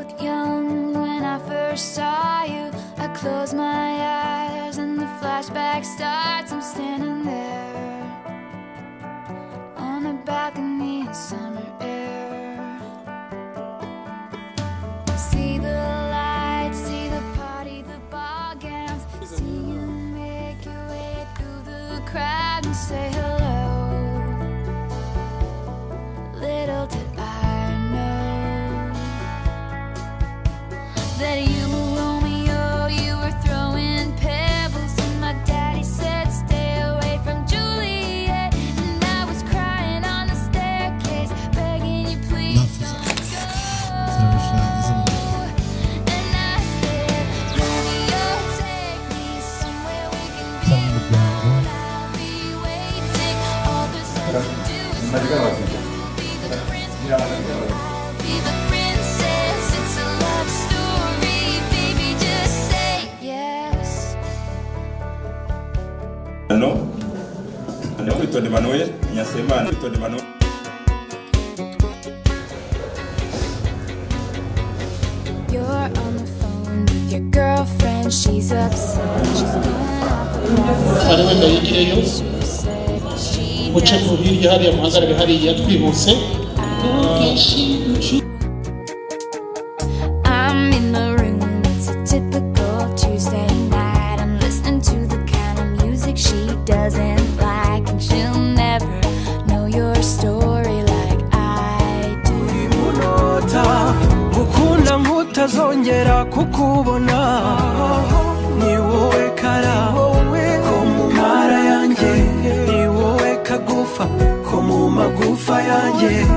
looked young when I first saw you. I close my eyes and the flashback starts. I'm standing there on a balcony in summer air. See the lights, see the party, the ball gowns. See you make your way through the crowd and say hello. Little did I know that you were Romeo, you were throwing pebbles, and my daddy said stay away from Juliet, and I was crying on the staircase, begging you please don't go. And I said, Romeo, take me somewhere we can be alone. I'll be waiting. All there's left to do is I'll be the prince. I'll be the princess. It's a love story, baby. Just say yes. No, ane wito de Manuel, nyasema wito de Manuel. You're on the phone with your girlfriend. She's upset. She's going off muce mu hirya hariya muhagarare hariya twihuse. I'm in the room. It's a typical Tuesday night. I'm listening to the kind of music she doesn't like, and she'll never know your story like I do. Mukunda nkutazongera kukubona, ni wowe kara ko mu mara yanjye, ni wowe kagufa ko mu magufa yanjye.